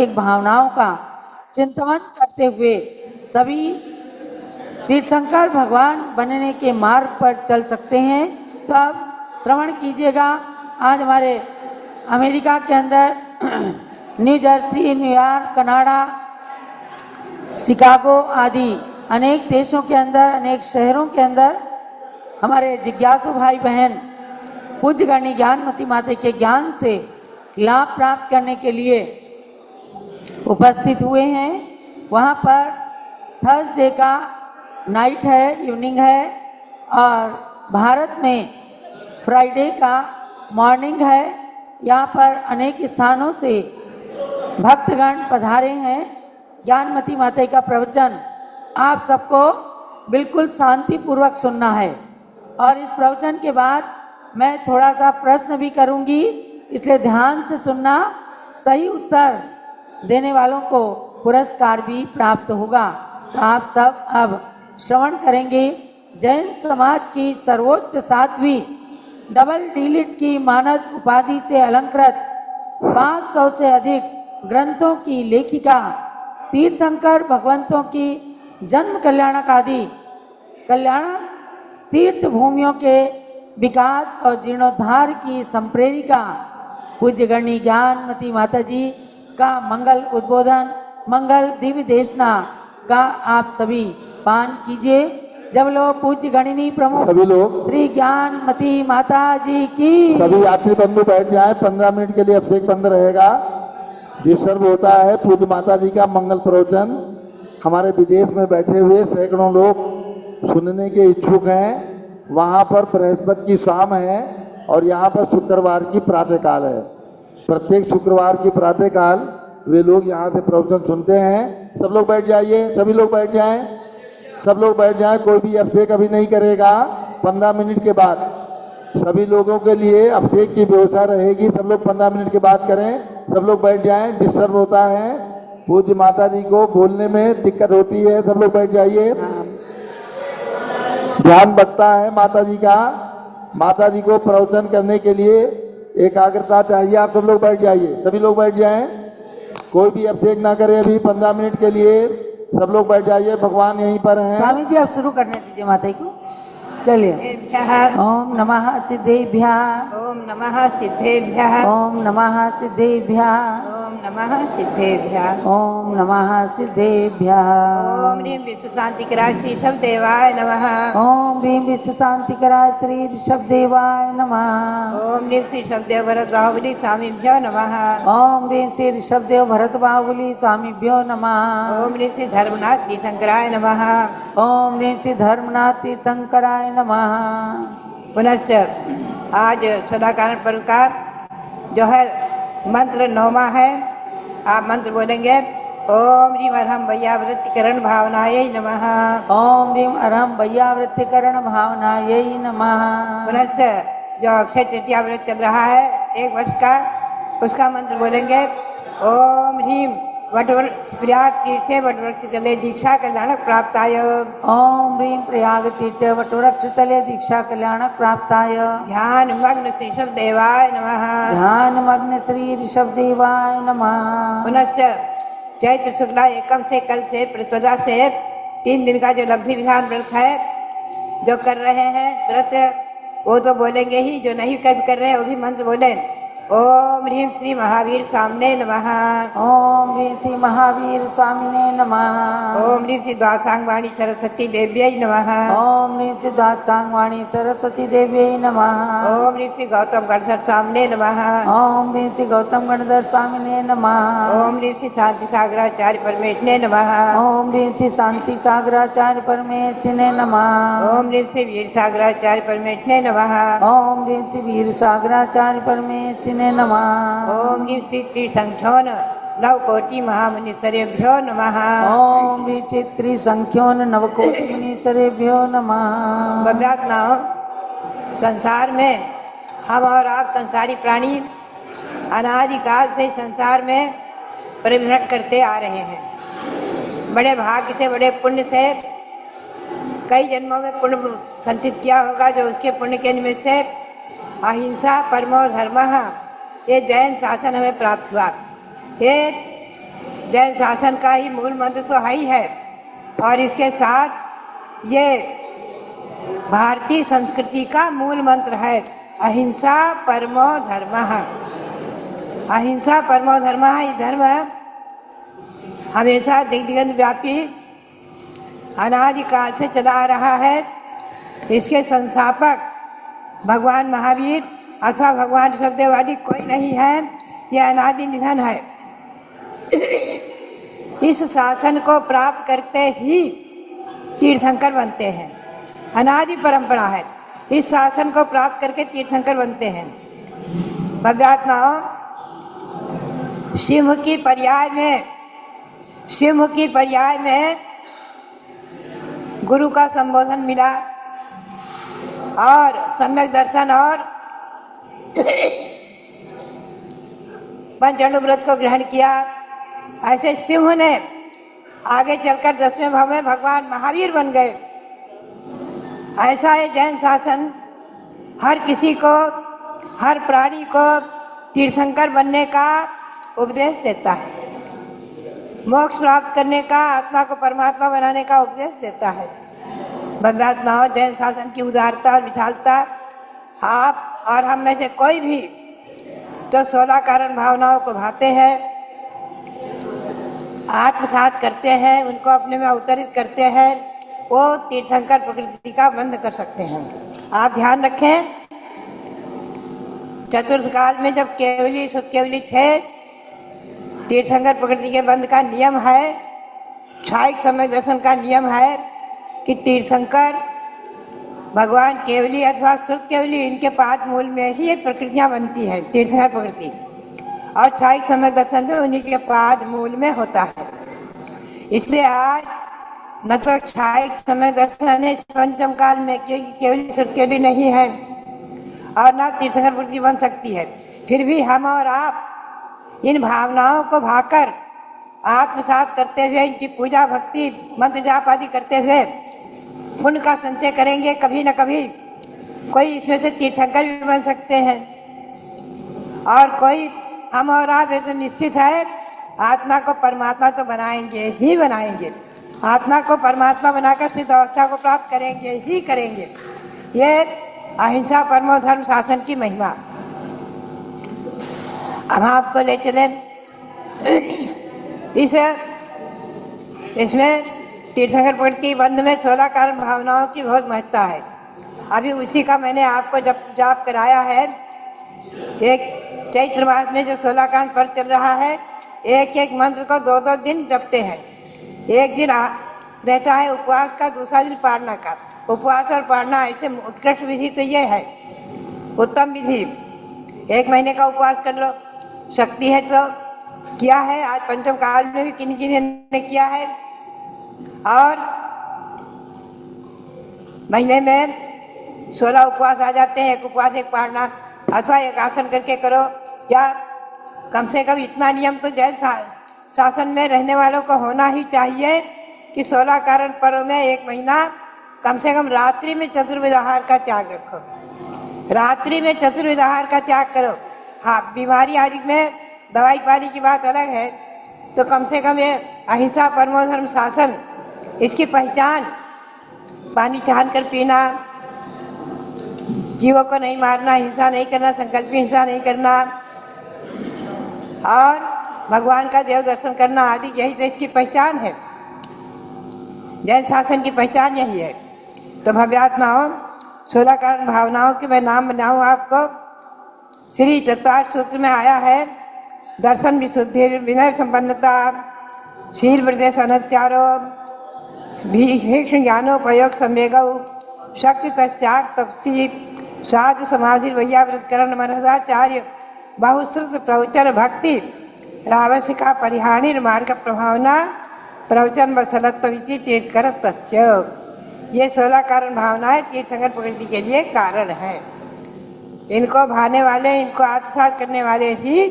अनेक भावनाओं का चिंतन करते हुए सभी तीर्थंकर भगवान बनने के मार्ग पर चल सकते हैं। तो अब श्रवण कीजिएगा। आज हमारे अमेरिका के अंदर new Jersey, New York, Canada, Chicago आदि अनेक देशों के अंदर, अनेक शहरों के अंदर हमारे जिज्ञासु भाई बहन पूज्य गणी ज्ञानमती माता के ज्ञान से लाभ प्राप्त करने के लिए उपस्थित हुए हैं। वहाँ पर थर्सडे का नाइट है, इवनिंग है, और भारत में फ्राइडे का मॉर्निंग है। यहाँ पर अनेक स्थानों से भक्तगण पधारे हैं। ज्ञानमती माता का प्रवचन आप सबको बिल्कुल शांतिपूर्वक सुनना है, और इस प्रवचन के बाद मैं थोड़ा सा प्रश्न भी करूँगी, इसलिए ध्यान से सुनना। सही उत्तर देने वालों को पुरस्कार भी प्राप्त होगा। तो आप सब अब श्रवण करेंगे। जैन समाज की सर्वोच्च साध्वी, डबल डीलिट की मानद उपाधि से अलंकृत 500 से अधिक ग्रंथों की लेखिका, तीर्थंकर भगवंतों की जन्म कल्याणक आदि कल्याण तीर्थ भूमियों के विकास और जीर्णोद्धार की संप्रेरिका पूज्य गणी ज्ञानमती माता जी का मंगल उद्बोधन, मंगल दिव्य देशना का आप सभी पान कीजिए। जब लोग पूज्य गणिनी प्रमुख सभी लोग, श्री ज्ञानमती माता जी की। सभी यात्री बंधु बैठ जाएं। 15 मिनट के लिए अभिषेक बंद रहेगा। डिस्टर्ब होता है। पूज्य माता जी का मंगल प्रवचन हमारे विदेश में बैठे हुए सैकड़ों लोग सुनने के इच्छुक हैं। वहाँ पर बृहस्पति की शाम है और यहाँ पर शुक्रवार की प्रातःकाल है। प्रत्येक शुक्रवार की प्रातःकाल वे लोग यहाँ से प्रवचन सुनते हैं। सब लोग बैठ जाइए, सभी लोग बैठ जाएं, सब लोग बैठ जाएं। कोई भी अभिषेक अभी नहीं करेगा। 15 मिनट के बाद सभी लोगों के लिए अभिषेक की व्यवस्था रहेगी। सब लोग 15 मिनट के बाद करें। सब लोग बैठ जाएं। डिस्टर्ब होता है, पूज्य माता जी को बोलने में दिक्कत होती है। सब लोग बैठ जाइए। ध्यान बटता है माता जी का। माता जी को प्रवचन करने के लिए एकाग्रता चाहिए। आप सब लोग बैठ जाइए, सभी लोग बैठ जाएं। कोई भी अभिषेक ना करे अभी 15 मिनट के लिए। सब लोग बैठ जाइए, भगवान यहीं पर हैं। स्वामी जी आप शुरू करने दीजिए माता जी को। चलिए। ओम नमः सिद्धेभ्यः। ओम नमः सिद्धेभ्यः। ओम नमः सिद्धेभ्यः। ओम नमः सिद्धेभ्यः। ओम नमः सिद्धेभ्यः। ओम ह्रीं विश्व शांतिकराय श्री शब्देवाय नमः। ओम ह्रीं विश्व शांतिकराय श्री ऋषभदेवाय नमः। ओम ह्रीं श्री शब्देव भरत बाहुबली स्वामीभ्यो नमः। ओम ह्रीं श्री ऋषभदेव भरत बाहुबली स्वामीभ्यो नमः। ओम ह्रीं श्री धर्मनाथ तीर्थंकराय नमः। ओम ह्रीं श्री धर्मनाथ तीर्थंकराय नमः। पुनश्च आज सदाकारण पर्व का जो है मंत्र 9वां है। आप मंत्र बोलेंगे। ओम ह्रीं अरहम वैयावृत्तिकरण भावनायै नमः। ओम ह्रीं अरहम वैयावृत्तिकरण भावनायै नमः। पुनश्च जो अक्षय तृतीया व्रत चल रहा है 1 वर्ष का, उसका मंत्र बोलेंगे। ओम ह्रीं वटवृक्ष प्रयाग तीर्थे वटवृक्ष तले दीक्षा कल्याणक प्राप्ताय। ओम ह्रीं प्रयाग तीर्थे वटवृक्ष तले दीक्षा कल्याणक प्राप्ताय। ध्यान मग्न श्री शब्देवाय नमः। ध्यान मग्न श्री ऋषभदेवाय नमः। पुनश्च चैत्र शुक्ला एकम से कल से प्रतिपदा से 3 दिन का जो लब्धि विधान व्रत है, जो कर रहे हैं व्रत वो तो बोलेंगे ही, जो नहीं कर रहे हैं वो भी मंत्र बोले। ओम ह्रीं श्री महावीर स्वामिने नमः। ओम ह्रीं श्री महावीर स्वामिने नमः। ओम ह्रीं श्री द्वादशांगवाणी सरस्वती देव्यै नमः। ओम ह्रीं श्री द्वादशांगवाणी सरस्वती देव्यै नमः। ओम ह्रीं श्री गौतम गणधर स्वामिने नमः। ओम ह्रीं श्री गौतम गणधर स्वामिने नमः। ओम ह्रीं श्री शांति सागराचार्य परमेश्वरने नमः। ओम ह्रीं श्री शांति सागराचार्य परमेश्वरने नमः। ओम ह्रीं श्री वीर सागराचार्य परमेश्वरने नमः। ओम ह्रीं श्री वीर सागराचार्य परमेश्वरने नमः। ओम ह्रीं श्री त्रिसंख्योन नवकोटि महामुनीश्वरेभ्यो नमः। ओम ह्रीं श्री त्रिसंख्योन नवकोटि मुनीश्वरेभ्यो नमः। बब्यात्माओं, संसार में हम और आप संसारी प्राणी अनादिकाल से संसार में परिभ्रमण करते आ रहे हैं। बड़े भाग्य से, बड़े पुण्य से, कई जन्मों में पुण्य संचित किया होगा, जो उसके पुण्य के निमित्त से अहिंसा परमो धर्मः ये जैन शासन हमें प्राप्त हुआ। ये जैन शासन का ही मूल मंत्र तो है ही है, और इसके साथ ये भारतीय संस्कृति का मूल मंत्र है, अहिंसा परमो धर्मः। अहिंसा परमो धर्मः, ये धर्म हमेशा दिग्दिगंत व्यापी अनादिकाल से चला आ रहा है। इसके संस्थापक भगवान महावीर अथवा भगवान ऋषभदेव कोई नहीं है, यह अनादि निधन है। इस शासन को प्राप्त करते ही तीर्थंकर बनते हैं, अनादि परंपरा है। इस शासन को प्राप्त करके तीर्थंकर बनते हैं। भव्यात्माओं, सिंह की पर्याय में गुरु का संबोधन मिला और सम्यक दर्शन और पंचाणु व्रत को ग्रहण किया। ऐसे सिंह ने आगे चलकर 10वें भाव में भगवान महावीर बन गए। ऐसा है जैन शासन हर किसी को, हर प्राणी को तीर्थंकर बनने का उपदेश देता है, मोक्ष प्राप्त करने का, आत्मा को परमात्मा बनाने का उपदेश देता है। बंधात्माओं, जैन शासन की उदारता और विशालता आप और हम में से कोई भी तो 16 कारण भावनाओं को भाते हैं, आत्मसात करते हैं, उनको अपने में अवतरित करते हैं, वो तीर्थंकर प्रकृति का बंध कर सकते हैं। आप ध्यान रखें, चतुर्थ काल में जब केवली सुतकेवली थे, तीर्थंकर प्रकृति के बंध का नियम है, क्षायिक समय दर्शन का नियम है कि तीर्थंकर भगवान केवली अथवा श्रुत केवली, इनके पाद मूल में ही ये प्रकृतियाँ बनती हैं, तीर्थंकर प्रकृति, और क्षायिक समय दर्शन में उन्हीं के पाद मूल में होता है। इसलिए आज न तो क्षायिक समय दर्शन है पंचम काल में, क्योंकि केवली श्रुत केवली नहीं है, और न तीर्थंकर प्रकृति बन सकती है। फिर भी हम और आप इन भावनाओं को भाकर आत्मसात करते हुए, इनकी पूजा भक्ति मंत्र जाप आदि करते हुए पुण्य का संचय करेंगे, कभी न कभी कोई इसमें से तीर्थंकर भी बन सकते हैं। और कोई हम और आप ये तो निश्चित है, आत्मा को परमात्मा तो बनाएंगे ही बनाएंगे, आत्मा को परमात्मा बनाकर सिद्ध अवस्था को प्राप्त करेंगे ही करेंगे। ये अहिंसा परमो धर्म शासन की महिमा। अब आपको ले चले इसमें तीर्थंकर प्रकृति के बंध में 16 कारण भावनाओं की बहुत महत्ता है। अभी उसी का मैंने आपको जब जाप कराया है। एक चैत्र मास में जो 16 कारण पर्व चल रहा है, एक एक मंत्र को 2-2 दिन जपते हैं। एक दिन रहता है उपवास का, दूसरा दिन पारना का। उपवास और पारना ऐसे उत्कृष्ट विधि तो ये है, उत्तम विधि। 1 महीने का उपवास कर लो, शक्ति है तो किया है। आज पंचम काल में भी किन किन ने किया है। और महीने में 16 उपवास आ जाते हैं, एक उपवास एक पारना, अथवा एक आसन करके करो, या कम से कम इतना नियम तो जैन शासन में रहने वालों को होना ही चाहिए कि 16 कारण पर्व में 1 महीना कम से कम रात्रि में चतुर्विध आहार का त्याग रखो, रात्रि में चतुर्विध आहार का त्याग करो। हाँ, बीमारी आदि में दवाई पानी की बात अलग है, तो कम से कम ये अहिंसा परमो धर्म शासन, इसकी पहचान पानी छान कर पीना, जीवों को नहीं मारना, हिंसा नहीं करना, संकल्प हिंसा नहीं करना, और भगवान का देव दर्शन करना आदि, यही तो इसकी पहचान है। जैन शासन की पहचान यही है। तो भव्यात्माओं, 16 कारण भावनाओं के मैं नाम बनाऊँ आपको। श्री तत्वार्थ सूत्र में आया है, दर्शन विशुद्धि, विनय संपन्नता, शील प्रदेश अनचारो, भीषण ज्ञानोपयोग संवेगौ, शक्ति तत्याग तपस्वी, साधु समाधि वैयावृतकरण मनसाचार्य, बहुश्रुत प्रवचन भक्ति, रावशिका परिहानि मार्ग प्रभावना, प्रवचन वत्सलत्वविति तीर्थकर तस्य। ये 16 कारण भावनाएं तीर्थंकर प्रकृति के लिए कारण है। इनको भाने वाले, इनको आत्मसात करने वाले ही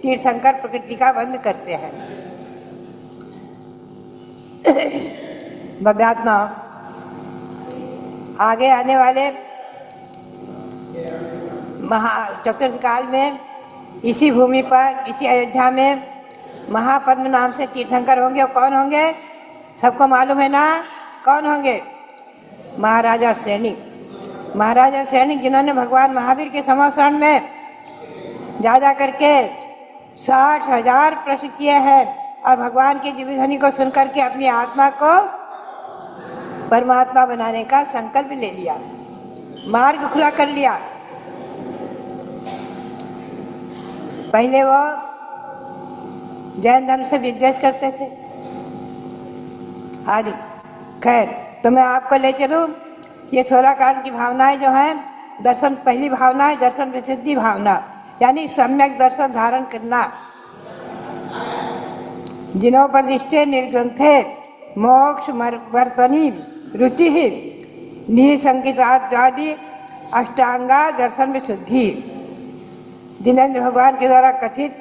तीर्थंकर प्रकृति का बंध करते हैं। भव्यात्मा, आगे आने वाले चतुर्थ काल में इसी भूमि पर, इसी अयोध्या में महापद्म नाम से तीर्थंकर होंगे। और कौन होंगे सबको मालूम है ना, कौन होंगे? महाराजा सैनिक। महाराजा सैनिक जिन्होंने भगवान महावीर के समर्थन में जा करके 60,000 प्रश्न किए हैं और भगवान की जीवित ध्वनि को सुनकर के अपनी आत्मा को परमात्मा बनाने का संकल्प ले लिया, मार्ग खुला कर लिया। पहले वो जैन धर्म से विद्वेष करते थे। आज खैर तो मैं आपको ले चलूँ, ये 16 कारण की भावनाएं जो हैं, दर्शन, पहली भावना है दर्शन विशुद्धि भावना, यानी सम्यक दर्शन धारण करना। जिनोपदिष्टे निर्ग्रंथे मोक्ष वर्तनी रुचि निसंकितादि अष्टांगा दर्शन विशुद्धि। जिनेन्द्र भगवान के द्वारा कथित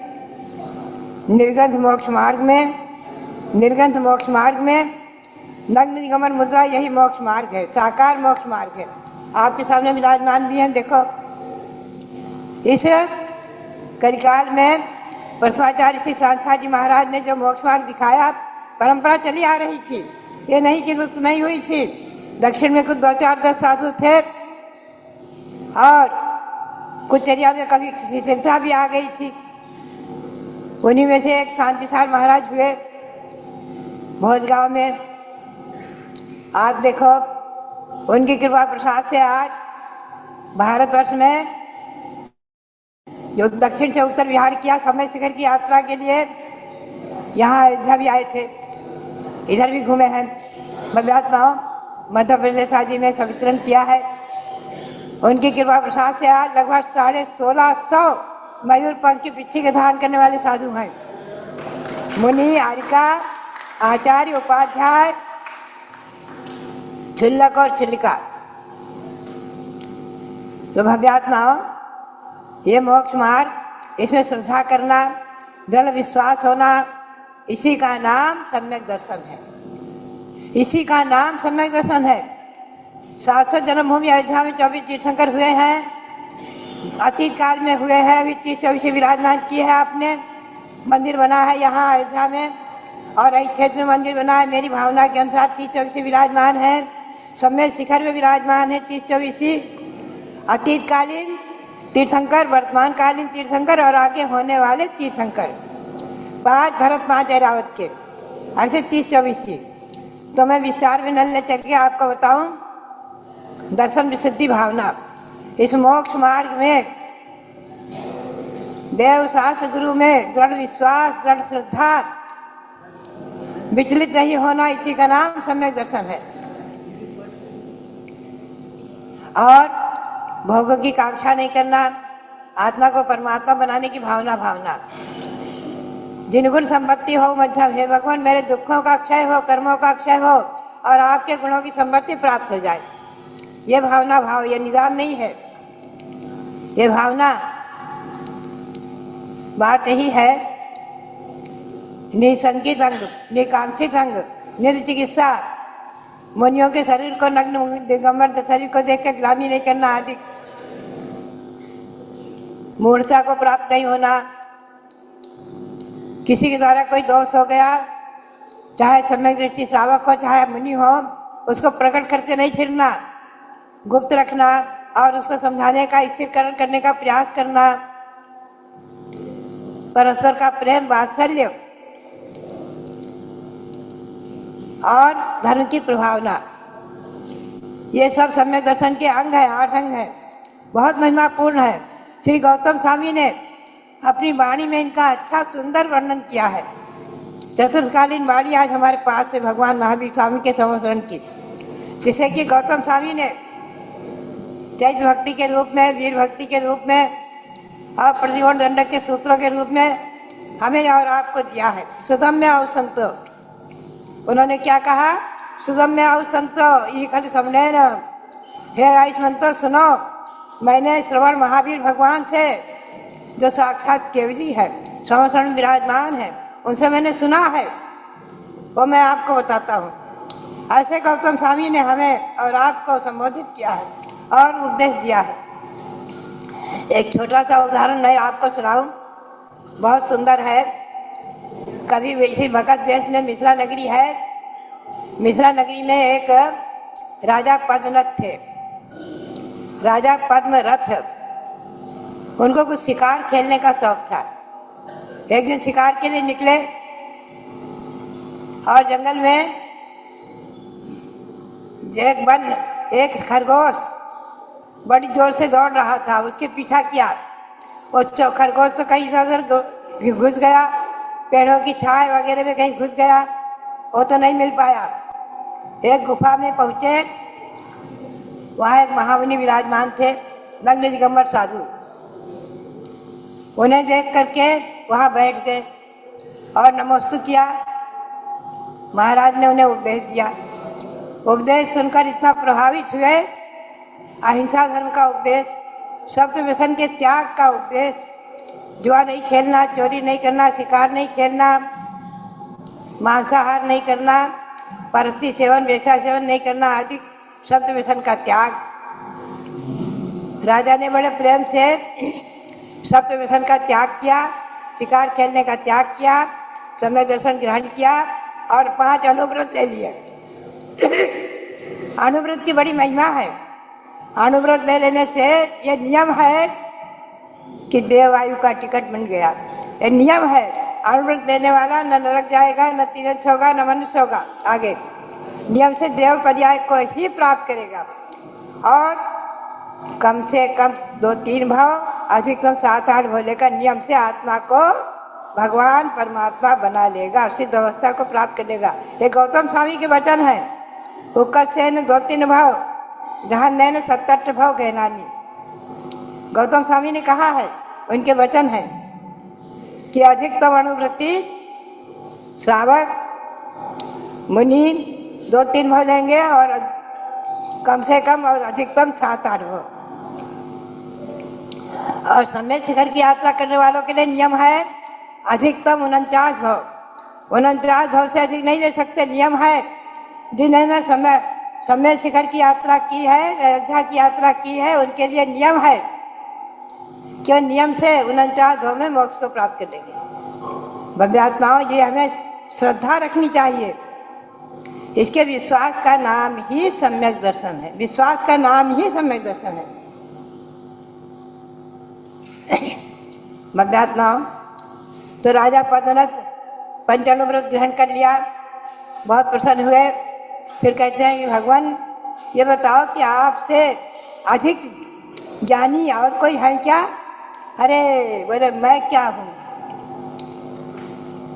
निर्ग्रंथ मोक्ष मार्ग में नग्न निगमन मुद्रा यही मोक्ष मार्ग है, साकार मोक्ष मार्ग है। आपके सामने विराजमान भी हैं, देखो। इस कलिकाल में प्रथमाचार्य श्री सांसार जी महाराज ने जो मोक्ष मार्ग दिखाया, परंपरा चली आ रही थी, ये नहीं कि लुप्त नहीं हुई थी। दक्षिण में कुछ 2-4-10 साधु थे और कुछ चर्या में कभी शिथिलता भी आ गई थी। उन्हीं में से एक शांतिसार महाराज हुए भोजगांव में। आज देखो उनकी कृपा प्रसाद से आज भारतवर्ष में जो दक्षिण से उत्तर विहार किया समय शिखर की यात्रा के लिए, यहाँ अयोध्या भी आए थे, इधर भी घूमे हैं। भव्यात्माओं मध्य प्रदेश आदि में विचरण किया है। उनकी कृपा प्रसाद से आज लगभग 1650 मयूर पंख की पिच्छी के धारण करने वाले साधु हैं। मुनि, आरिका, आचार्य, उपाध्याय, छुल्लक और छिल्लिका। तो भव्यात्माओं, ये मोक्ष मार्ग, इसमें श्रद्धा करना, दृढ़ विश्वास होना, इसी का नाम सम्यक दर्शन है। इसी का नाम सम्यक दर्शन है। 700 जन्मभूमि अयोध्या में 24 तीर्थंकर हुए हैं, अतीत काल में हुए हैं, अभी 30-24 विराजमान किए हैं। आपने मंदिर बना है यहाँ अयोध्या में और इस क्षेत्र में मंदिर बना है। मेरी भावना के अनुसार 30-24 विराजमान है। सम्यक शिखर में विराजमान है 30-24 अतीतकालीन तीर्थंकर, वर्तमान कालीन तीर्थंकर और आगे होने वाले तीर्थंकर। 5 भरत, 5 ऐरावत के, ऐसे 30-24। तो मैं विस्तार में नल चल के आपको बताऊं दर्शन विशुद्धि भावना। इस मोक्ष मार्ग में देव शास्त्र गुरु में दृढ़ विश्वास, दृढ़ श्रद्धा, विचलित नहीं होना, इसी का नाम सम्यक दर्शन है। और भोगों की कांक्षा नहीं करना, आत्मा को परमात्मा बनाने की भावना। जिन गुण संपत्ति हो मध्यम, हे भगवान मेरे दुखों का क्षय हो, कर्मों का क्षय हो और आपके गुणों की संपत्ति प्राप्त हो जाए। ये भावना भाव, ये निदान नहीं है, ये भावना। बात यही है, निसंकित अंग, निकांक्षित अंग, निर्चिकित्सा, मुनियों के शरीर को नग्न दिगंबर शरीर को देख के ग्लानि नहीं करना आदि, मूर्छा को प्राप्त नहीं होना, किसी के द्वारा कोई दोष हो गया, चाहे सम्यक दृष्टि श्रावक हो चाहे मुनि हो, उसको प्रकट करते नहीं फिरना, गुप्त रखना और उसको समझाने का, स्थिरीकरण करने का प्रयास करना। परस्पर का प्रेम, वात्सल्य और धर्म की प्रभावना, ये सब सम्यक दर्शन के अंग है, 8 अंग है, बहुत महिमापूर्ण है। श्री गौतम स्वामी ने अपनी वाणी में इनका अच्छा सुंदर वर्णन किया है। चतुर्थकालीन वाणी आज हमारे पास है भगवान महावीर स्वामी के संवत्सरण की, जिसे कि गौतम स्वामी ने चैत्र भक्ति के रूप में, वीर भक्ति के रूप में और प्रतिगुण दंडक के सूत्रों के रूप में हमें और आपको दिया है। सुगम्य और संतो, उन्होंने क्या कहा? सुगम्य और संतो ये खल समझे न, हे आयुष्मंतो सुनो, मैंने श्रवण महावीर भगवान से जो साक्षात केवली है, संवत्सरण विराजमान है, उनसे मैंने सुना है, वो मैं आपको बताता हूँ। ऐसे गौतम स्वामी ने हमें और आपको संबोधित किया है और उपदेश दिया है। एक छोटा सा उदाहरण मैं आपको सुनाऊं, बहुत सुंदर है। कभी वैसे मगध देश में मिथिला नगरी है। मिथिला नगरी में एक राजा पद्मरथ थे। राजा पद्मरथ, उनको कुछ शिकार खेलने का शौक था। एक दिन शिकार के लिए निकले और जंगल में एक खरगोश बड़ी जोर से दौड़ रहा था, उसके पीछा किया। वो खरगोश तो कहीं इधर घुस गया, पेड़ों की छाया वगैरह में कहीं घुस गया, वो तो नहीं मिल पाया। एक गुफा में पहुँचे, वहाँ एक महामुनि विराजमान थे, नग्न दिगंबर साधु। उन्हें देख करके वहाँ बैठ गए और नमस्ते किया। महाराज ने उन्हें उपदेश दिया। उपदेश सुनकर इतना प्रभावित हुए, अहिंसा धर्म का उपदेश, शब्द व्यसन के त्याग का उपदेश, जुआ नहीं खेलना, चोरी नहीं करना, शिकार नहीं खेलना, मांसाहार नहीं करना, परस्ती सेवन, वेश्या सेवन नहीं करना आदि शब्द व्यसन का त्याग। राजा ने बड़े प्रेम से शब्द व्यसन का त्याग किया, शिकार खेलने का त्याग किया, समय दर्शन ग्रहण किया और 5 अनुव्रत ले लिए। अनुव्रत की बड़ी महिमा है। अनुव्रत ले लेने से ये नियम है कि देववायु का टिकट बन गया। ये नियम है, अनुव्रत देने वाला न नरक जाएगा, न तीर्थ होगा, न मनुष्य होगा। आगे नियम से देव पर्याय को ही प्राप्त करेगा और कम से कम 2-3 भाव, अधिकतम 7-8 भोले का नियम से आत्मा को भगवान परमात्मा बना लेगा, सिद्ध अवस्था को प्राप्त कर लेगा। ये गौतम स्वामी के वचन है। हुक्का से 2-3 भाव, जहाँ नैन 7-8 भाव कहनानी। गौतम स्वामी ने कहा है, उनके वचन है कि अधिकतम अनुवृत्ति श्रावक मुनि 2-3 भाव लेंगे और कम से कम और अधिकतम 7-8 भाव। और समय शिखर की यात्रा करने वालों के लिए नियम है अधिकतम 49 भाव। 49 भाव से अधिक नहीं ले सकते। नियम है, जिन्होंने समय शिखर की यात्रा की है, अयोध्या की यात्रा की है, उनके लिए नियम है कि नियम से 49 भाव में मोक्ष को प्राप्त कर लेंगे। भव्यात्माओं, ये हमें श्रद्धा रखनी चाहिए। इसके विश्वास का नाम ही सम्यक दर्शन है। विश्वास का नाम ही सम्यक दर्शन है। भव्यात्माओं, तो राजा पद्मरथ पंचानुव्रत ग्रहण कर लिया, बहुत प्रसन्न हुए। फिर कहते हैं कि भगवान ये बताओ कि आपसे अधिक ज्ञानी और कोई है क्या? अरे बोले मैं क्या हूँ?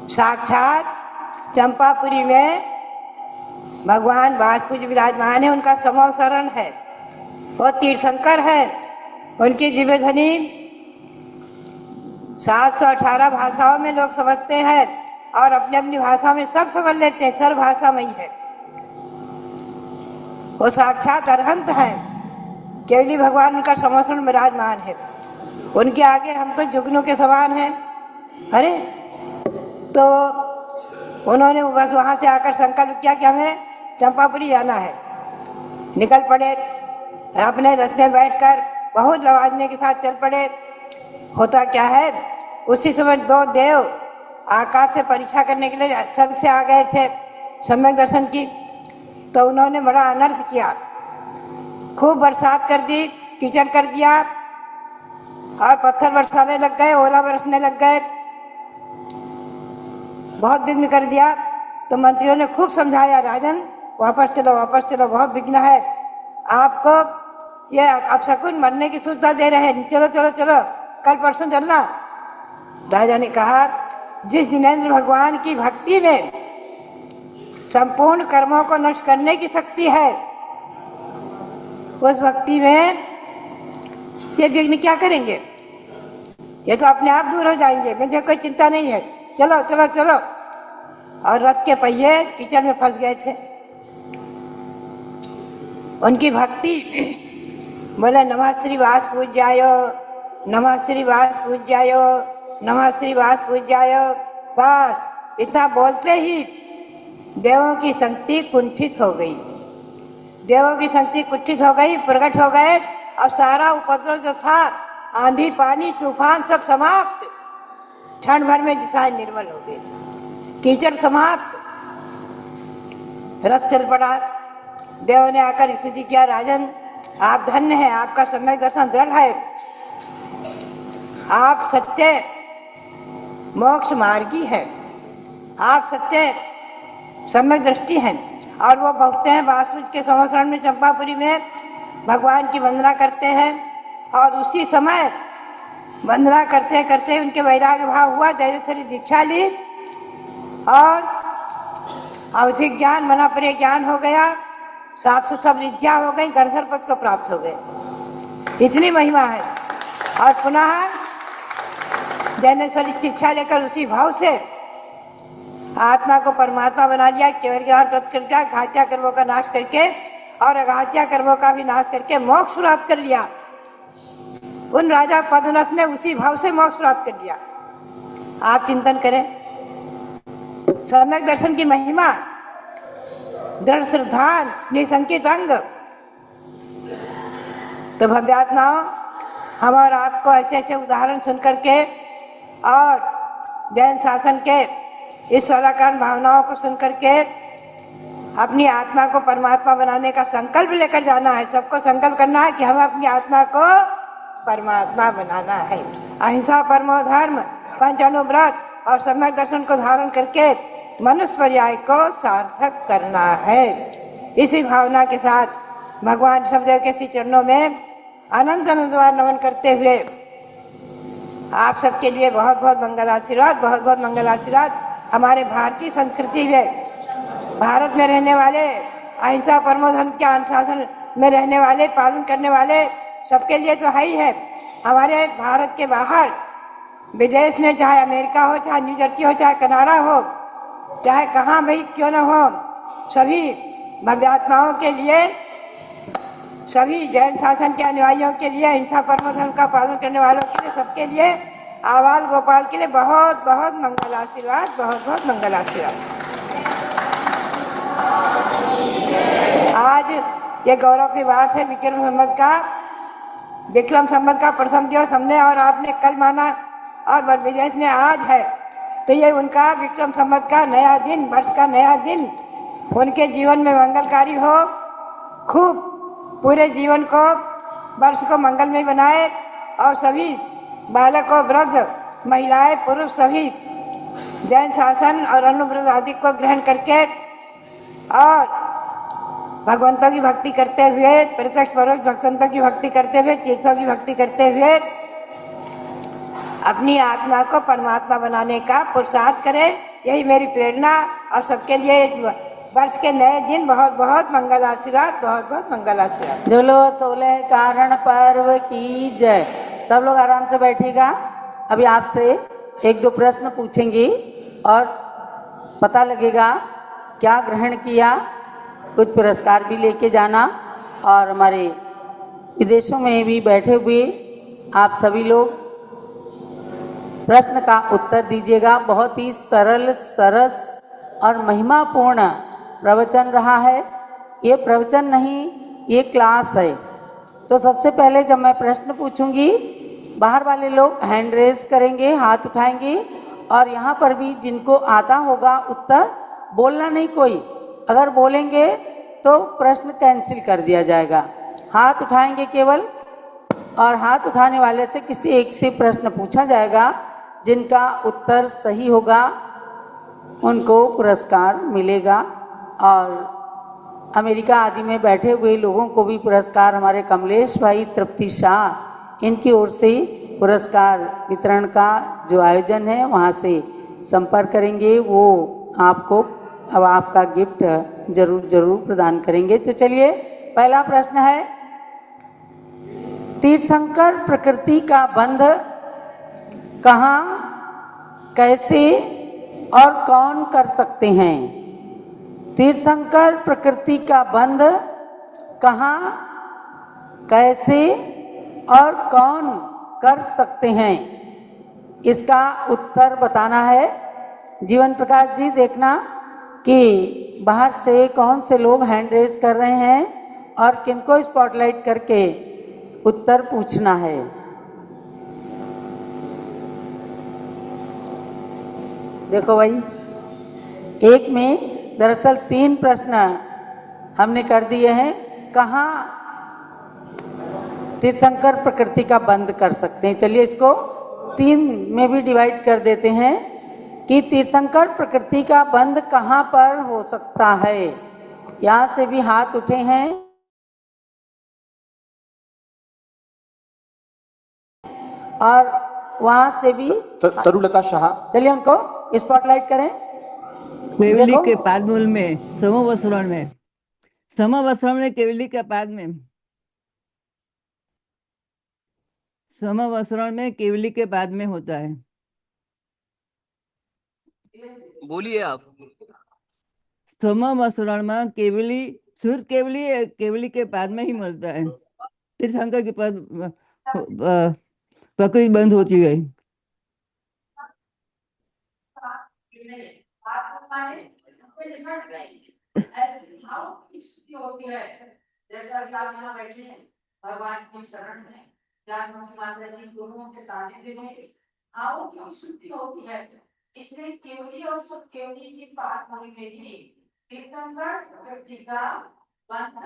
साक्षात चंपापुरी में भगवान वासुदेव विराजमान है, उनका समो शरण है। वो तीर्थंकर है, उनकी जीवध्वनि 718 भाषाओं में लोग समझते हैं और अपनी अपनी भाषा में सब समझ लेते हैं, सर्व भाषा में ही है। वो साक्षात अरहंत हैं, केवली भगवान उनका समोषण विराजमान है। उनके आगे हम तो जुगनू के समान हैं। अरे तो उन्होंने बस वहाँ से आकर संकल्प किया कि हमें चंपापुरी जाना है। निकल पड़े, अपने रथ में बैठकर बहुत लवाजमे के साथ चल पड़े। होता क्या है, उसी समय 2 देव आकाश से परीक्षा करने के लिए स्वर्ग से आ गए थे सम्यक दर्शन की। तो उन्होंने बड़ा अनर्थ किया, खूब बरसात कर दी, कीचड़ कर दिया और पत्थर बरसाने लग गए, ओला बरसने लग गए, बहुत विघ्न कर दिया। तो मंत्रियों ने खूब समझाया, राजन वापस चलो, वापस चलो, बहुत विघ्न है, आपको ये अपशकुन मरने की सूचना दे रहे हैं, चलो चलो चलो, कल परसों चलना। राजा ने कहा, जिस जिनेंद्र भगवान की भक्ति में संपूर्ण कर्मों को नष्ट करने की शक्ति है, उस भक्ति में ये विघ्न क्या करेंगे? ये तो अपने आप दूर हो जाएंगे, मुझे कोई चिंता नहीं है, चलो चलो चलो। और रथ के पहिए कीचड़ में फंस गए थे। उनकी भक्ति, बोले नमः श्री वास पूज्यायो, नमः श्री वास पूज्यायो, नमः श्री वास पूज्यायो। बस इतना बोलते ही देवों की शक्ति कुंठित हो गई। देवों की शक्ति कुंठित हो गई, प्रकट हो गए और सारा उपद्रव जो था, आंधी पानी तूफान सब समाप्त, क्षण भर में दिशाएं निर्मल हो गई। कीचड़ समाप्त, रथ चल पड़ा। देव ने आकर स्तुति किया, राजन आप धन्य हैं, आपका सम्यक दर्शन दृढ़ है, आप सत्य मोक्ष मार्गी है, आप सत्य सम्यक दृष्टि हैं। और वो भक्त हैं बासुज के संवत्सरण में चंपापुरी में भगवान की वंदना करते हैं, और उसी समय वंदना करते करते उनके वैराग्य भाव हुआ, दैरेश्वरी दीक्षा ली और अवधिक ज्ञान मना परे ज्ञान हो गया, साफ सब रिद्धियाँ हो गई, गणधर पद को प्राप्त हो गए। इतनी महिमा है। और पुनः दैरेश्वरी दीक्षा लेकर उसी भाव से आत्मा को परमात्मा बना लिया, केवल ज्ञान प्राप्त कर लिया, घात्या कर्मों का नाश करके और अघात्या कर्मों का भी नाश करके मोक्ष प्राप्त कर लिया। उन राजा पद्मनाथ ने उसी भाव से मोक्ष प्राप्त कर लिया। आप चिंतन करें, सम्यक दर्शन की महिमा, दृढ़ श्रद्धान निसंकित अंग। तो भव्यात्माओं, हम और आपको ऐसे ऐसे उदाहरण सुन करके और जैन शासन के इस सोलाकांड भावनाओं को सुन करके अपनी आत्मा को परमात्मा बनाने का संकल्प लेकर जाना है। सबको संकल्प करना है कि हमें अपनी आत्मा को परमात्मा बनाना है। अहिंसा, परमो धर्म, पंचाणुव्रत और सम्यक दर्शन को धारण करके मनुष्य पर्याय को सार्थक करना है। इसी भावना के साथ भगवान शब्देव के श्री चरणों में अनंत अनंतवार नमन करते हुए आप सबके लिए बहुत बहुत मंगल आशीर्वाद, बहुत बहुत मंगल आशीर्वाद। हमारे भारतीय संस्कृति में भारत में रहने वाले, अहिंसा परमो धर्म के अनुशासन में रहने वाले, पालन करने वाले सबके लिए तो है ही है। हमारे भारत के बाहर विदेश में, चाहे अमेरिका हो, चाहे न्यू जर्सी हो, चाहे कनाडा हो, चाहे कहाँ भाई क्यों न हो, सभी भव्यात्माओं के लिए, सभी जैन शासन के अनुयायियों के लिए, अहिंसा परमो धर्म का पालन करने वालों के लिए, सबके लिए, आवाल गोपाल के लिए बहुत बहुत मंगल आशीर्वाद, बहुत बहुत मंगल आशीर्वाद। आज ये गौरव की बात है, विक्रम संवत का प्रथम दिवस हमने और आपने कल माना और विदेश में आज है। तो ये उनका विक्रम संवत का नया दिन, वर्ष का नया दिन उनके जीवन में मंगलकारी हो, खूब पूरे जीवन को, वर्ष को मंगलमय बनाए और सभी बालकों, वृद्ध, महिलाएं, पुरुष सभी जैन शासन और अनुव्रत आदि को ग्रहण करके और भगवंतों की भक्ति करते हुए, प्रत्यक्ष परोक्ष भगवंतों की भक्ति करते हुए, तीर्थों की भक्ति करते हुए अपनी आत्मा को परमात्मा बनाने का पुरुषार्थ करें। यही मेरी प्रेरणा और सबके लिए वर्ष के नए दिन बहुत बहुत मंगल आशीर्वाद, बहुत बहुत मंगल आशीर्वाद। जो लो 16 कारण पर्व की जय। सब लोग आराम से बैठिएगा। अभी आपसे एक दो प्रश्न पूछेंगी और पता लगेगा क्या ग्रहण किया, कुछ पुरस्कार भी लेके जाना। और हमारे विदेशों में भी बैठे हुए आप सभी लोग प्रश्न का उत्तर दीजिएगा। बहुत ही सरल, सरस और महिमापूर्ण प्रवचन रहा है। ये प्रवचन नहीं, ये क्लास है। तो सबसे पहले जब मैं प्रश्न पूछूंगी, बाहर वाले लोग हैंड रेज करेंगे, हाथ उठाएंगे, और यहाँ पर भी जिनको आता होगा उत्तर, बोलना नहीं कोई। अगर बोलेंगे तो प्रश्न कैंसिल कर दिया जाएगा। हाथ उठाएंगे केवल, और हाथ उठाने वाले से किसी एक से प्रश्न पूछा जाएगा। जिनका उत्तर सही होगा उनको पुरस्कार मिलेगा। और अमेरिका आदि में बैठे हुए लोगों को भी पुरस्कार, हमारे कमलेश भाई, तृप्ति शाह, इनकी ओर से पुरस्कार वितरण का जो आयोजन है वहाँ से संपर्क करेंगे। वो आपको अब आपका गिफ्ट जरूर प्रदान करेंगे। तो चलिए, पहला प्रश्न है, तीर्थंकर प्रकृति का बंध कहाँ, कैसे और कौन कर सकते हैं? तीर्थंकर प्रकृति का बंध कहाँ, कैसे और कौन कर सकते हैं? इसका उत्तर बताना है। जीवन प्रकाश जी, देखना कि बाहर से कौन से लोग हैंड रेज कर रहे हैं और किनको स्पॉटलाइट करके उत्तर पूछना है। देखो भाई, एक में दरअसल 3 प्रश्न हमने कर दिए हैं। कहाँ तीर्थंकर प्रकृति का बंद कर सकते हैं? चलिए इसको 3 में भी डिवाइड कर देते हैं कि तीर्थंकर प्रकृति का बंद कहाँ पर हो सकता है। यहाँ से भी हाथ उठे हैं और वहाँ से भी तरुलता शाह। चलिए उनको स्पॉटलाइट करें। केवली देखो। के पादमूल में समवसरण में केवली के पाद में समवसरण में केवली के पाद में होता है। बोलिए आप। समवसरण में केवली शुद्ध केवली के पाद में ही मिलता है। तीर्थंकर के पद प्रकृति बंद होती है। जैसा अभी आप यहाँ बैठे हैं भगवान की शरण में, जानकी माता जी गुरुओं के सानिध्य में भावों की शुद्धि होती है। इसलिए केवली और शुद्ध केवली की बात होने में ही तीर्थंकर प्रकृति का बंध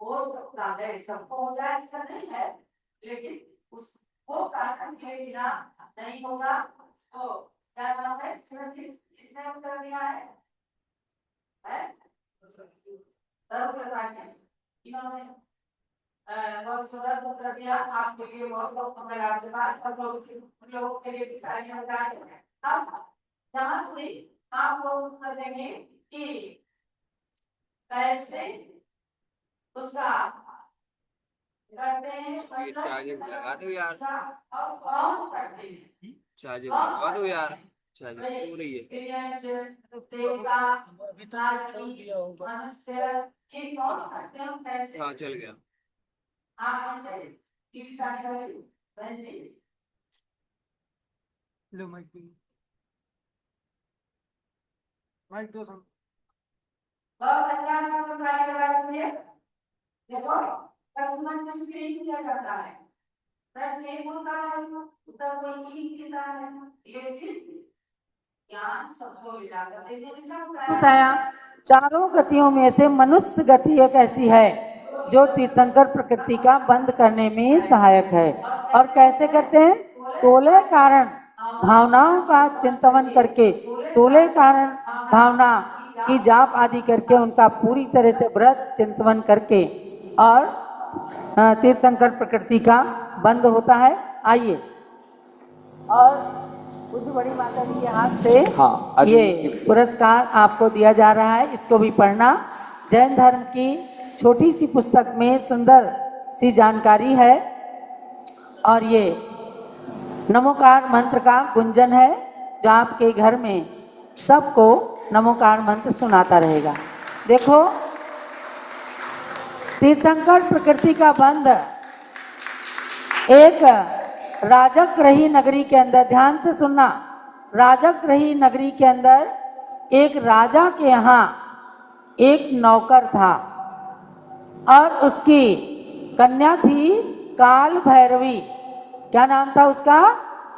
हो सकता है। सबको हो जाए ऐसा नहीं है, लेकिन उस वो कारण के बिना नहीं होगा। तो क्या नाम है? किसने उत्तर दिया है? इन्होंने बहुत सुंदर उत्तर दिया। आपके लिए बहुत बहुत धन्यवाद। सब लोगों के लिए तालियां बजाएं। अब यहाँ से आप लोग उत्तर देंगे कि कैसे उसका करते हैं। चार्जिंग लगा दो यार। और कौन करते हैं? चार्जिंग लगा दो यार। चार्जिंग हो रही है। कैसे हाँ चल गया। आप ऐसे टीवी साइड बहन जी लो माइक दो सब। बहुत अच्छा सबको ट्राई करा दिए। देखो प्रश्न मंच से यही किया जाता है। प्रश्न एक होता है, उत्तर कोई नहीं देता है, लेकिन ज्ञान सबको मिलाकर बताया। चारों गतियों में से मनुष्य गति एक ऐसी है जो तीर्थंकर प्रकृति का बंद करने में सहायक है। और कैसे करते हैं? 16 कारण भावनाओं का चिंतन करके, 16 कारण भावना की जाप आदि करके, उनका पूरी तरह से व्रत चिंतन करके और तीर्थंकर प्रकृति का बंद होता है। आइए, और कुछ बड़ी माता जी के हाथ से हाँ, ये पुरस्कार आपको दिया जा रहा है। इसको भी पढ़ना। जैन धर्म की छोटी सी पुस्तक में सुंदर सी जानकारी है और ये नमोकार मंत्र का गुंजन है जो आपके घर में सबको नमोकार मंत्र सुनाता रहेगा। देखो, तीर्थंकर प्रकृति का बंध एक राजगृही नगरी के अंदर, ध्यान से सुनना, राजगृही नगरी के अंदर एक राजा के यहाँ एक नौकर था और उसकी कन्या थी काल भैरवी। क्या नाम था उसका?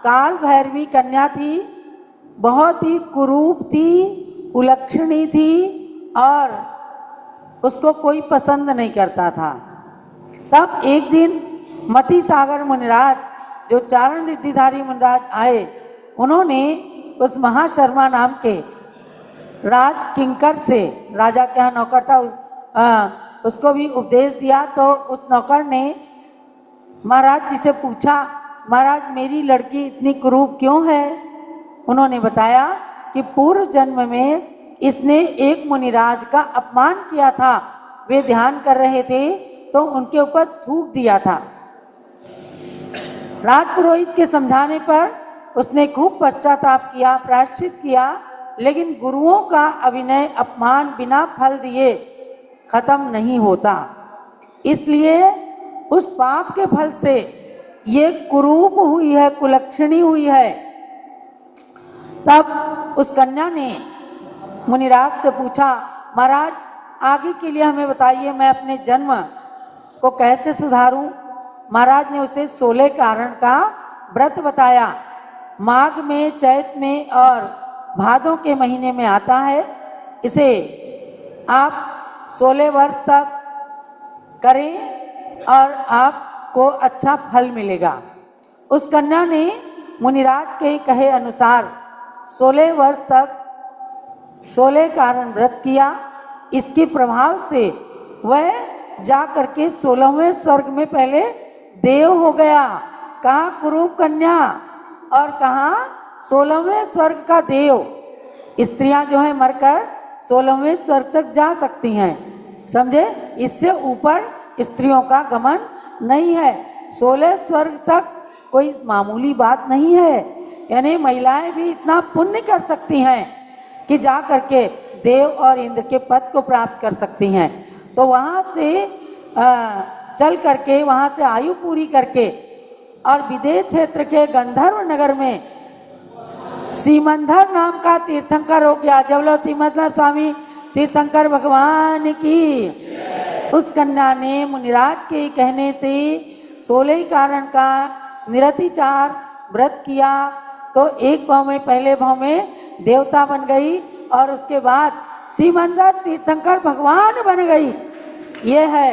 काल भैरवी कन्या थी। बहुत ही कुरूप थी, कुलक्षणी थी और उसको कोई पसंद नहीं करता था। तब एक दिन मति सागर मुनिराज, जो चारण रिद्धिधारी मुनिराज आए, उन्होंने उस महाशर्मा नाम के राज किंकर से, राजा के यहाँ नौकर था, उसको भी उपदेश दिया। तो उस नौकर ने महाराज जी से पूछा, महाराज मेरी लड़की इतनी कुरूप क्यों है? उन्होंने बताया कि पूर्व जन्म में इसने एक मुनिराज का अपमान किया था। वे ध्यान कर रहे थे तो उनके ऊपर थूक दिया था। राजपुरोहित के समझाने पर उसने खूब पश्चाताप किया, प्रायश्चित किया, लेकिन गुरुओं का अभिनय अपमान बिना फल दिए खत्म नहीं होता। इसलिए उस पाप के फल से ये कुरूप हुई है, कुलक्षणी हुई है। तब उस कन्या ने मुनिराज से पूछा, महाराज आगे के लिए हमें बताइए, मैं अपने जन्म को कैसे सुधारूं? महाराज ने उसे 16 कारण का व्रत बताया। माघ में, चैत में और भादों के महीने में आता है। इसे आप 16 वर्ष तक करें और आपको अच्छा फल मिलेगा। उस कन्या ने मुनिराज के कहे अनुसार 16 वर्ष तक 16 कारण व्रत किया। इसके प्रभाव से वह जा करके 16वें स्वर्ग में पहले देव हो गया। कहाँ कुरूप कन्या और कहाँ 16वें स्वर्ग का देव। स्त्रियां जो है मरकर 16वें स्वर्ग तक जा सकती हैं, समझे। इससे ऊपर स्त्रियों का गमन नहीं है। 16 स्वर्ग तक कोई मामूली बात नहीं है। यानी महिलाएं भी इतना पुण्य कर सकती हैं कि जा करके देव और इंद्र के पद को प्राप्त कर सकती हैं। तो वहाँ से चल करके वहाँ से आयु पूरी करके और विदेश क्षेत्र के गंधर्व नगर में सीमंधर नाम का तीर्थंकर हो गया। जब लो सीमंधर स्वामी तीर्थंकर भगवान की। उस कन्या ने मुनिराज के कहने से 16 कारण का निरतिचार व्रत किया तो एक भाव में पहले भाव में देवता बन गई और उसके बाद सीमंधर तीर्थंकर भगवान बन गई। ये है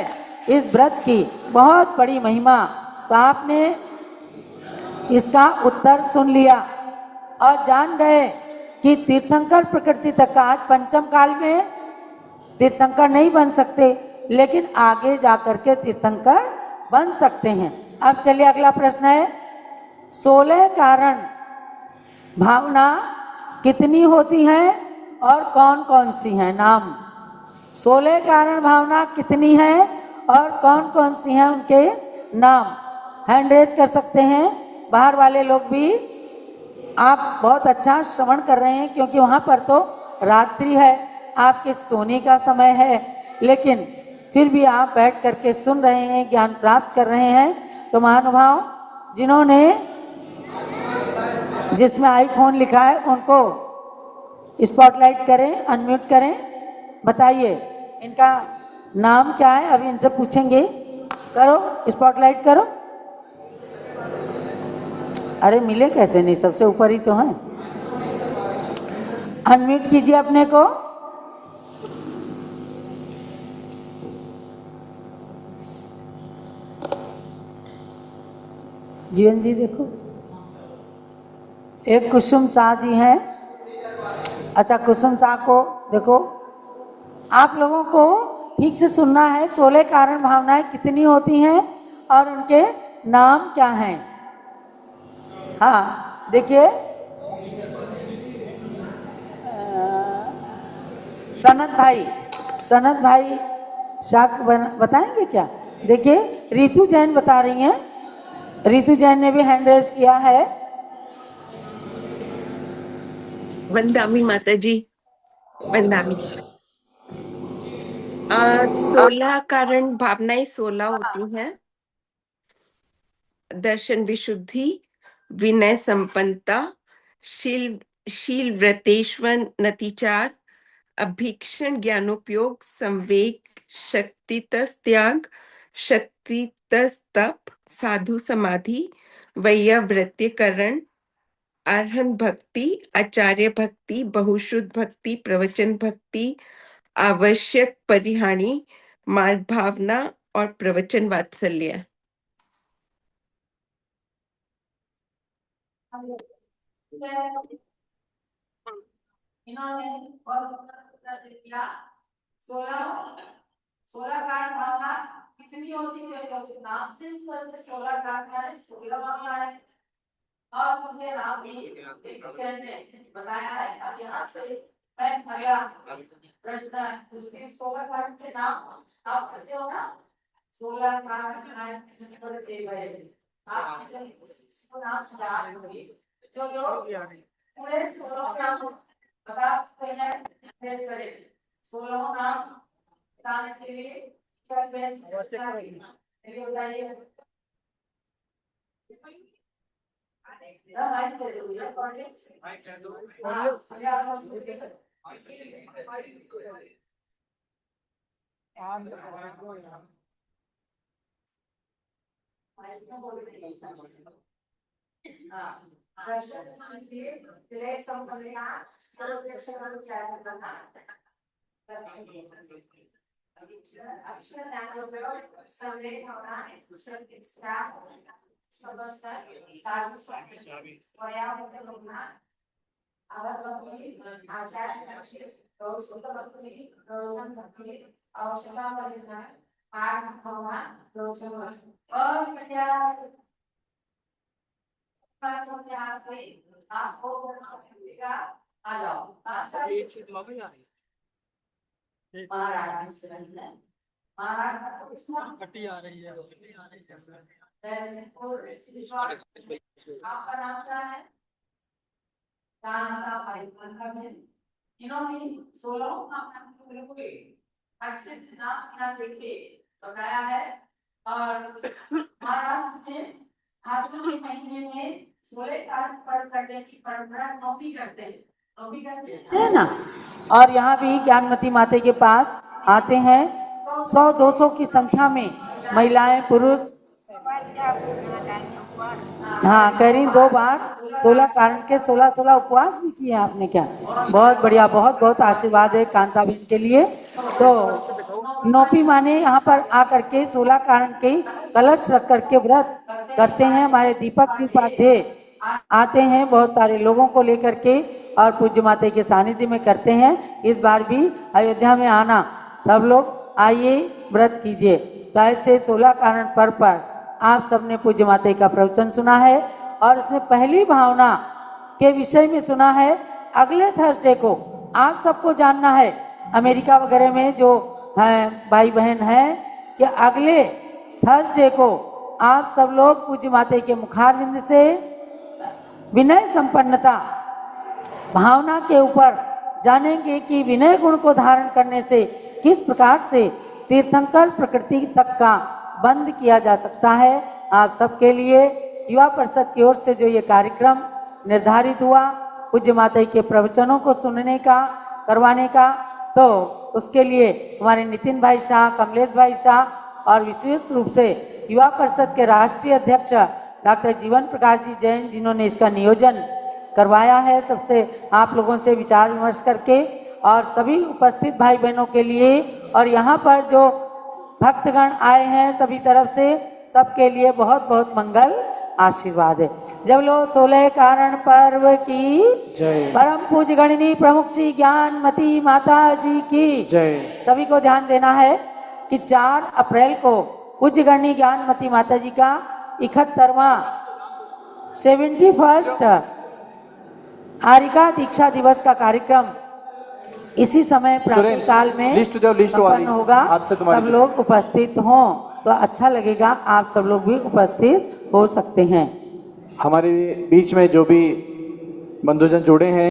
इस व्रत की बहुत बड़ी महिमा। तो आपने इसका उत्तर सुन लिया और जान गए कि तीर्थंकर प्रकृति तक का आज पंचम काल में तीर्थंकर नहीं बन सकते, लेकिन आगे जाकर के तीर्थंकर बन सकते हैं। अब चलिए अगला प्रश्न है, 16 कारण भावना कितनी होती है और कौन कौन सी हैं? नाम 16 कारण भावना कितनी है और कौन कौन सी हैं, उनके नाम। हैंड रेज कर सकते हैं बाहर वाले लोग भी। आप बहुत अच्छा श्रवण कर रहे हैं क्योंकि वहाँ पर तो रात्रि है, आपके सोने का समय है, लेकिन फिर भी आप बैठ करके सुन रहे हैं, ज्ञान प्राप्त कर रहे हैं। तो महानुभाव जिन्होंने जिसमें आईफोन लिखा है उनको स्पॉटलाइट करें, अनम्यूट करें, बताइए इनका नाम क्या है। अभी इनसे पूछेंगे। करो स्पॉटलाइट करो। अरे मिले कैसे नहीं, सबसे ऊपर ही तो हैं। अनम्यूट कीजिए अपने को। जीवन जी देखो, एक कुसुम शाह जी हैं। अच्छा कुसुम शाह को देखो। आप लोगों को ठीक से सुनना है। 16 कारण भावनाएं कितनी होती हैं और उनके नाम क्या हैं। हाँ देखिए, सनत भाई शाक बताएंगे क्या? देखिए रितु जैन बता रही हैं। रितु जैन ने भी हैंड रेज किया है। वंदामी माता जी, वंदामी। 16 कारण भावनाएं 16 होती हैं। दर्शन विशुद्धि, विनय संपन्नता, शील व्रतेश्वर नतिचार, अभीक्षण ज्ञानोपयोग, संवेग, शक्तितस त्याग, शक्तितस तप, साधु समाधि, वैयावृत्यकरण, अर्हन भक्ति, आचार्य भक्ति, बहुश्रुत भक्ति, प्रवचन भक्ति, आवश्यक परिहानी, मार्ग भावना और प्रवचन वात्सल्य। इन्होंने किया 16 कारण भावना कितनी होती है? तो नाम से 16 कारण है, 16 भावना है। और मुझे नाम भी ने बताया है। अब यहाँ से मैं अगला प्रश्न पूछती हूँ। 16 कारण के नाम आप पढ़ते हो ना? 16 कारण आप किसी को नाम याद होगी जो पूरे 16 नाम बता सकते हैं। 16 नाम बताने के लिए बताइए। ये चीज वापस आ रही फटी आ रही है। आपका नाम क्या है? इन्होंने 16 अच्छे से नाम लेके बताया है। और महाराष्ट्र में भादों के महीने में 16 कार्य पर्व करने की परंपरा नौमी करते हैं ना। और यहाँ भी ज्ञानमती माता के पास आते हैं 100-200 की संख्या में महिलाएं पुरुष। हाँ कह रही 2 बार 16 कारण के 16 उपवास भी किए आपने क्या? बहुत बढ़िया, बहुत बहुत आशीर्वाद है कांता बहन के लिए। तो नौपी माने यहाँ पर आकर के 16 कारण के कलश रख करके व्रत करते हैं। हमारे दीपक जी उपाध्याय आते हैं बहुत सारे लोगों को लेकर के और पूज्य माता के सानिध्य में करते हैं। इस बार भी अयोध्या में आना, सब लोग आइए व्रत कीजिए। तो ऐसे 16 कारण पर्व पर आप सबने पूज्य माता का प्रवचन सुना है और इसमें पहली भावना के विषय में सुना है। अगले थर्सडे को आप सबको जानना है, अमेरिका वगैरह में जो भाई बहन हैं, कि अगले थर्सडे को आप सब लोग पूज्य माता के मुखारविंद से विनय संपन्नता भावना के ऊपर जानेंगे कि विनय गुण को धारण करने से किस प्रकार से तीर्थंकर प्रकृति तक का बंद किया जा सकता है। आप सबके लिए युवा परिषद की ओर से जो ये कार्यक्रम निर्धारित हुआ पूज्य माता के प्रवचनों को सुनने का, करवाने का, तो उसके लिए हमारे नितिन भाई शाह, कमलेश भाई शाह और विशेष रूप से युवा परिषद के राष्ट्रीय अध्यक्ष डॉक्टर जीवन प्रकाश जी जैन, जिन्होंने इसका नियोजन करवाया है, सबसे आप लोगों से विचार विमर्श करके, और सभी उपस्थित भाई बहनों के लिए और यहाँ पर जो भक्तगण आए हैं सभी तरफ से, सबके लिए बहुत बहुत मंगल आशीर्वाद है। जब लोग 16 कारण पर्व की जय। परम पूज्य गणिनी प्रमुख श्री ज्ञानमती माता जी की जय। सभी को ध्यान देना है कि 4 अप्रैल को पूज्य गणिनी ज्ञानमती माता जी का 71वां 71st आरिका दीक्षा दिवस का कार्यक्रम इसी समय प्रातः काल में लिस्ट संपन्न होगा। सब लोग उपस्थित हों तो अच्छा लगेगा। आप सब लोग भी उपस्थित हो सकते हैं। हमारे बीच में जो भी बंधुजन जुड़े हैं